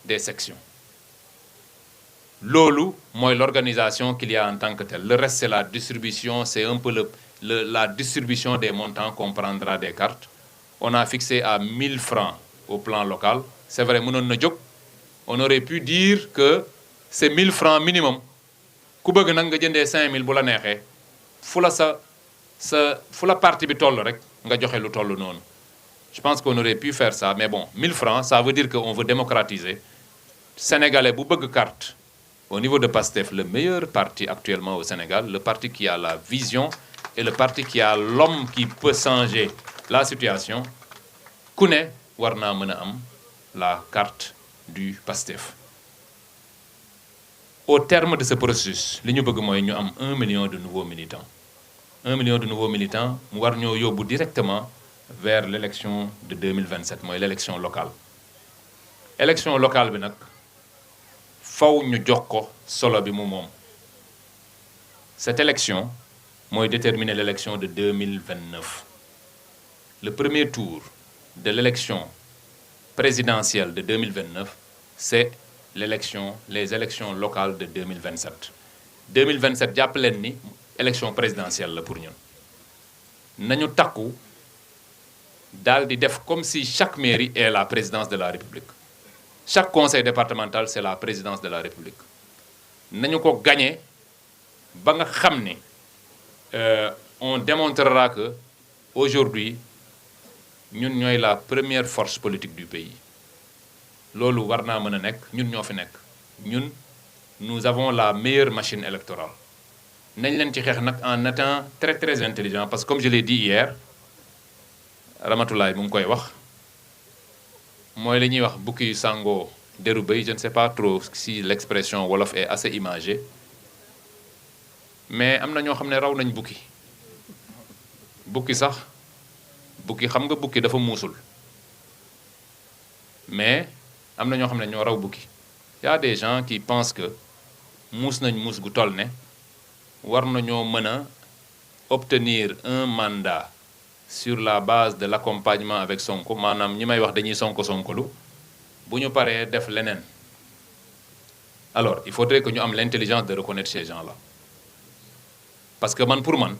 des sections. Lolo, moi, l'organisation qu'il y a en tant que telle. Le reste, c'est la distribution, c'est un peu la distribution des montants qu'on prendra des cartes. On a fixé à 1000 francs au plan local. C'est vrai, on aurait pu dire que c'est 1000 francs minimum. Si vous avez 5000 francs, faut la partie bi toll rek nga joxe lu toll non. Je pense qu'on aurait pu faire ça, mais bon, 1000 francs, ça veut dire qu'on veut démocratiser. Sénégalais bu bëgg carte au niveau de PASTEF, le meilleur parti actuellement au Sénégal, le parti qui a la vision et le parti qui a l'homme qui peut changer la situation, ku ne war naa mën a am la carte du PASTEF. Au terme de ce processus, li ñu bëgg mooy ñu am 1 million de nouveaux militants. 1 million de nouveaux militants mu war ñoo yóbbu directement vers l'élection de 2027 mooy l'élection locale. Élection locale bi nag faw ñu jox ko solo bi mu moom. Cette élection mooy déterminer l'élection de 2029. Le premier tour de l'élection présidentielle de 2029, c'est les élections locales de 2027. 2027 jàpp leen ni élection présidentielle la pour ñun. Nañu takku daal di def comme si chaque mairie est la présidence de la République. Chaque conseil départemental, c'est la présidence de la République. Nañu ko gagner ba nga xam ne on démontrera que aujourd'hui ñun ñooy la première force politique du pays. Loolu war naa mën a nekk ñun ñoo fi nekk. Ñun nous avons la meilleure machine électorale. Nañ leen ci xeex nag en étant très très intelligent parce que comme je l'ai dit hier Ramatoulaye mu ngi koy wax mooy li ñuy wax bukki yu sàngoo deru bëy. Je ne sais pas trop si l'expression wolof est assez imagée mais am na ñoo xam ne raw nañ bukki. Bukki sax bukki xam nga bukki dafa muusul mais am na ñoo xam ne ñoo raw bukki. Il y a des gens qui pensent que muus nañ muus gu toll ne war nañoo mën a obtenir un mandat sur la base de l'accompagnement avec Sonko maanaam ñi may wax dañuy sonkolu bu ñu paree def leneen. Alors il faudrait que ñu am l'intelligence de reconnaître ces gens-là parce que pour man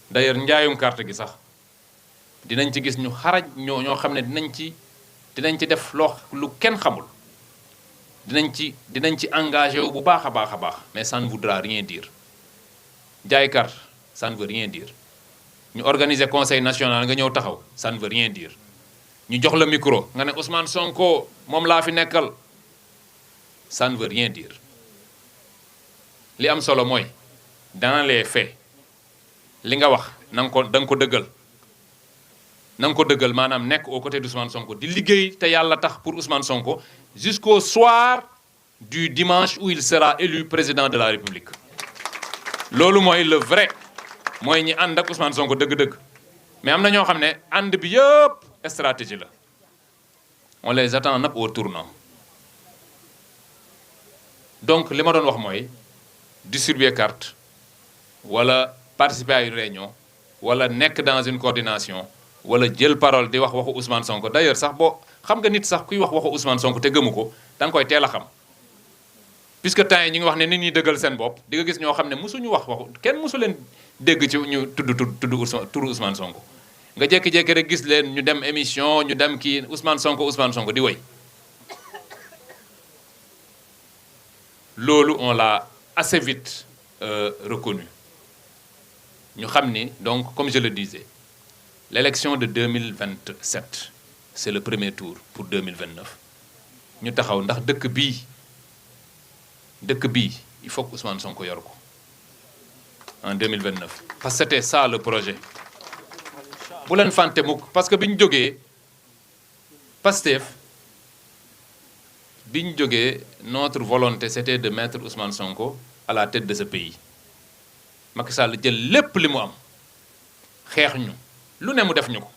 d'ailleurs njaayum carte gi sax dinañ ci gis ñu xaraj ñoo xam ne dinañ ci def lu kenn xamul. dinañ ci engagé wu bu baax a baax mais ça ne voudra rien dire. jaay carte ça ne veut rien dire. ñu organiser conseil national nga ñëw taxaw ça ne veut rien dire. ñu jox la micro nga ne Ousmane Sonko moom laa fi nekkal ça ne veut rien dire. li am solo mooy dans les faits li nga wax da nga ko dëggal. na nga ko dëggal maanaam nekk aux côtés d'Ousmane Sonko di liggéey te yàlla tax pour Ousmane Sonko jusqu'au soir du dimanche où il sera élu président de la République. loolu mooy le vrai mooy ñi ànd ak Ousmane Sonko dëgg-dëgg mais am na ñoo xam ne ànd bi yëpp stratégie la. On les attend nag au tournant. Donc li ma doon wax mooy distribuer carte wala participer à une réunion wala nekk dans une coordination wala jël parole di wax waxu Ousmane Sonko. D'ailleurs sax boo xam nga nit sax kuy wax waxu Ousmane Sonko te gëmu ko da nga koy teel a xam puisque temps yi ñu ngi wax ne nit ñi dëggal seen bopp di nga gis ñoo xam ne mosuñu wax waxu kenn mosu leen dégg ci ñu tudd Ousmane Sonko nga jékki-jékki rek gis leen ñu dem émission ñu dem kii Ousmane Sonko di woy. Loolu on l'a assez vite reconnu ñu xam ni donc comme je le disais l'élection de 2027 c'est le premier tour pour 2029 ñu taxaw ndax dëkk bii il faut que Ousmane Sonko yor ko en 2029 parce que c'était ça le projet bu leen fàtte mukk parce que bi ñu jógee Pastef bi ñu jógee notre volonté c'était de mettre Ousmane Sonko à la tête de ce pays Macky Sall jël lépp li mu am xeex ñu lu ne mu def ñu ko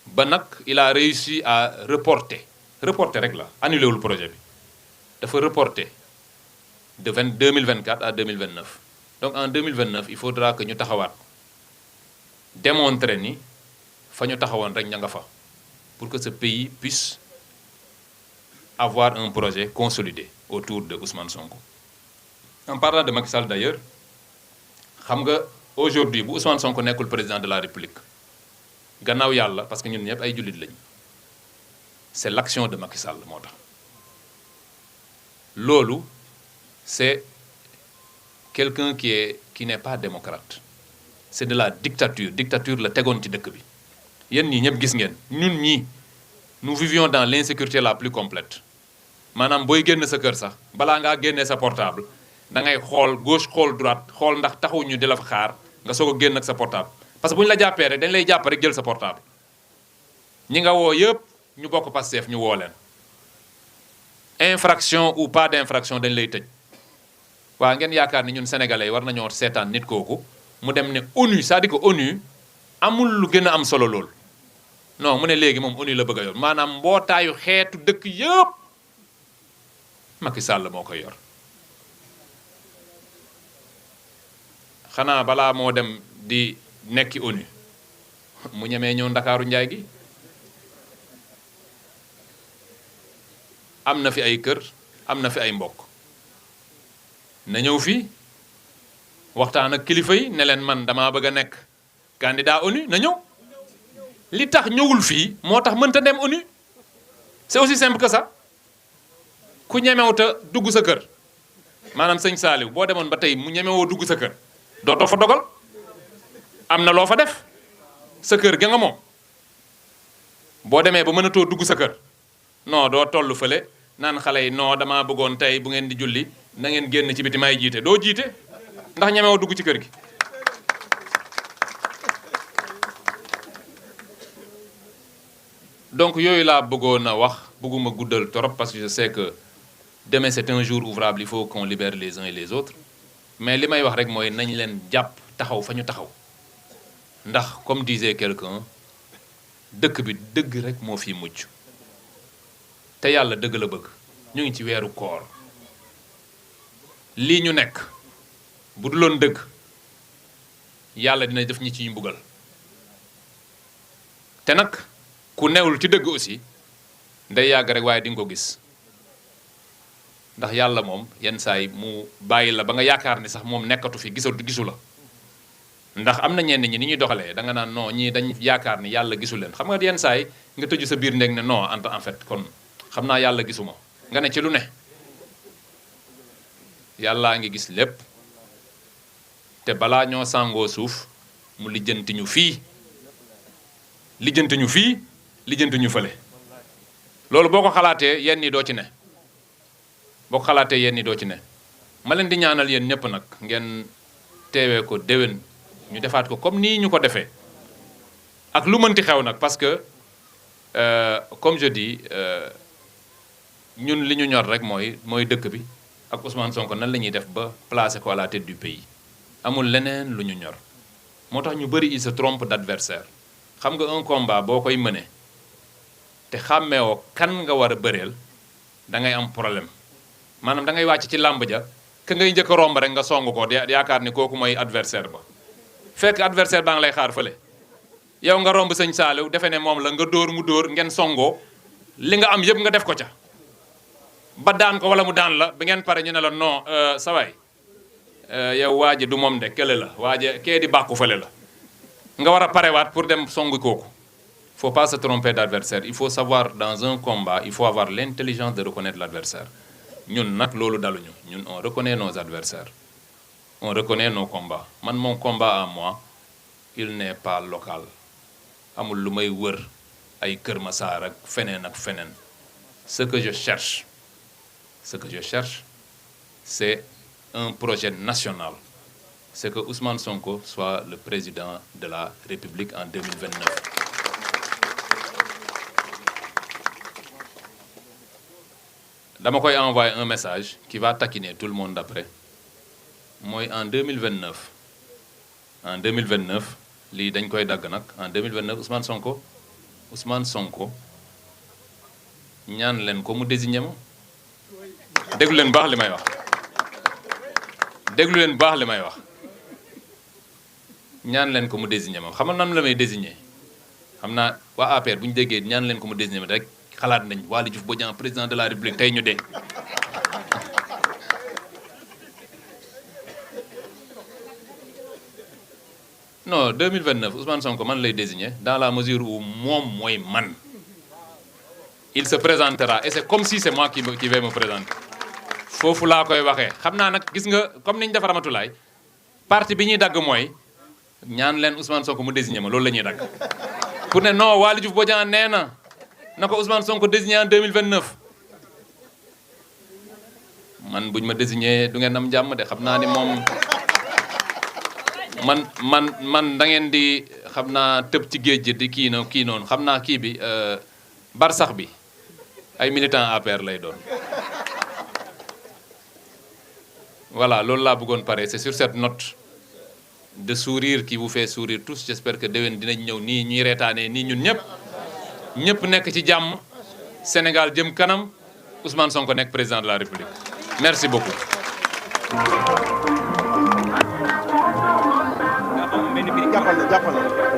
ba nag il a réussi à reporter rek la annulé wul projet bi dafa reporter de 2024 à 2029 donc en 2029 il faudra que ñu taxawaat démontrer ni fa ñu taxawoon rek ña nga fa pour que ce pays puisse avoir un projet consolidé autour de Ousmane Sonko. En parlant de Macky Sall d'ailleurs, xam nga aujourd'hui bu Ousmane Sonko nekkul président de la République gannaaw yàlla parce que ñun ñëpp ay jullit lañ c'est l'action de Macky Sall moo tax loolu c'est quelqu'un qui n'est pas démocrate c'est de la dictature la tegoon ci dëkk bi yéen ñii ñëpp gis ngeen ñun ñii nous vivions dans l'insécurité la plus complète maanaam booy génn sa kër sax balaa ngaa génnee sa portable da ngay xool gauche xool droite xool ndax taxuñu di la fa xaar nga soog a génn ak sa portable parce que bu ñu la jàppee rek dañ lay jàpp rek jël sa portable ñi nga woo yëpp ñu bokk Pastef ñu woo leen infraction ou pas d'infraction dañ lay tëj waa ngeen yaakaar ni ñun sénégalais yi war nañoo seetaan nit kooku mu dem ne ONU c'est-à-dire que ONU amul lu gën a am solo lool non mu ne léegi moom ONU la bëgg a yor maanaam mbootaayu xeetu dëkk yëpp Macky Sall moo koy yor xanaa balaa moo dem di nekki ONU mu ñemee ñëw ndakaaru njaay gi am na fi ay kër am na fi ay mbokk na ñëw fii waxtaan ak kilifa yi ne leen man damaa bëgg a nekk candidat ONU na ñëw li tax ñëwul fii moo tax mënta dem ONU c'est aussi simple que ça ku ñemewuta dugg sa kër maanaam sëñ Saliou boo demoon ba tey mu ñemewoo dugg sa kër dootoo fa dogal am na loo fa def sa kër ga nga moom boo demee ba mënatoo dugg sa kër non doo toll fële naan xale yi non damaa bëggoon tey bu ngeen di julli na ngeen génn ci biti may jiite doo jiite ndax ñemewoo dugg ci kër gi donc yooyu laa bëggoon a wax bëgguma guddal trop parce que je sais que demain c'est un jour ouvrable il faut qu'on libère les uns et les autres mais li may wax rek mooy nañ leen jàpp taxaw fa ñu taxaw ndax comme disait quelqu'un dëkk bi dëgg rek moo fi mujj te yàlla dëgg la bëgg ñu ngi ci weeru koor lii ñu nekk bu duloon dëgg yàlla dina def ñi ci ñu mbugal te nag ku newul ci dëgg aussi day yàgg rek waaye di nga ko gis ndax yàlla moom yenn saa yi mu bàyyi la ba nga yaakaar ni sax moom nekkatu fi gisu la ndax am na ñenn ñi ni ñuy doxalee da nga naan non ñii dañ yaakaar ni yàlla gisu leen xam nga yenn saa yi nga tëju sa biir ndeg ne non en fait kon xam naa yàlla gisuma nga ne ci lu ne yàllaa ngi gis lépp te balaa ñoo sàngoo suuf mu lijjanti ñu fii lijjanti ñu fële loolu boo ko xalaatee yenn yi doo ci ne boo ko xalaatee yenn yi doo ci ne ma leen di ñaanal yéen ñëpp nag ngeen teewee ko déwén ñu defaat ko comme nii ñu ko defee ak lu mënti xew nag parce que comme je dis ñun li ñu ñor rek mooy dëkk bi ak Ousmane Sonko nan la ñuy def ba placer ko à la tête du pays amul leneen lu ñu ñor moo tax ñu bëri il se trompe d'adversaire xam nga un combat boo koy mëne te xàmmeewoo kan nga war a bëreel da ngay am problème maanaam da ngay wàcc ci làmb ja ka ngay njëkk a romb rek nga song ko yaakaar ni kooku mooy adversaire ba fekk adversaire baa ngi lay xaar fële yow nga romb sëñ Saliou defe ne moom la nga dóor mu dóor ngeen songoo li nga am yëpp nga def ko ca ba daan ko wala mu daan la ba ngeen pare ñu ne la non sawaay yow waa ji du moom de kële la waa ji kee di bàkku fële la nga war a parewaat pour dem songu kooku faut pas se tromper d'adversaire il faut savoir dans un combat il faut avoir l'intelligence de reconnaître l'adversaire ñun nag loolu daluñu ñun on reconnaît nos adversaires on reconnaît nos combats man mon combat à moi il n'est pas local amul lu may wër ay Kër Massar ak feneen ce que je cherche c'est un projet national c'est que Ousmane Sonko soit le président de la République en 2029 dama koy envoyer un message qui va taquiner tout le monde après mooy en 2029 lii dañ koy dagg nag en 2029 Ousmane Sonko ñaan leen ko mu désigné ma déglu leen baax li may wax ñaan leen ko mu désigné ma xam nga nan la may désigné xam naa waa APR bu ñu déggee ñaan leen ko mu désigné ma rek xalaat nañ Waly Diouf Bodian président de la République tey ñu dee. non 2029 Ousmane Sonko man lay désigner dans la mesure où moom mooy man il se présentera et c'est comme si c'est moi qui vais me présenter foofu laa koy waxee xam naa nag gis nga comme ni ñu def Ramatulaay parti bi ñuy dagg mooy ñaan leen Ousmane Sonko mu désigner ma loolu la ñuy dagg pour ne non Waly Diouf Bodian nee na ko Ousmane Sonko désigner en 2029 man buñ ma désigner du ngeen am jàmm de xam naa ni moom man da ngeen di xam naa tëb ci géej gi di kii noonu xam naa kii bi barsax bi ay militant APR lay doon voilà loolu laa bëggoon pare c'est sur cette note de sourire qui vous fait sourire tous j'espère que déwén dinañ ñëw nii ñuy reetaanee nii ñun ñëpp nekk ci jàmm Sénégal jëm kanam Ousmane Sonko nekk président de la République merci beaucoup. jàppal na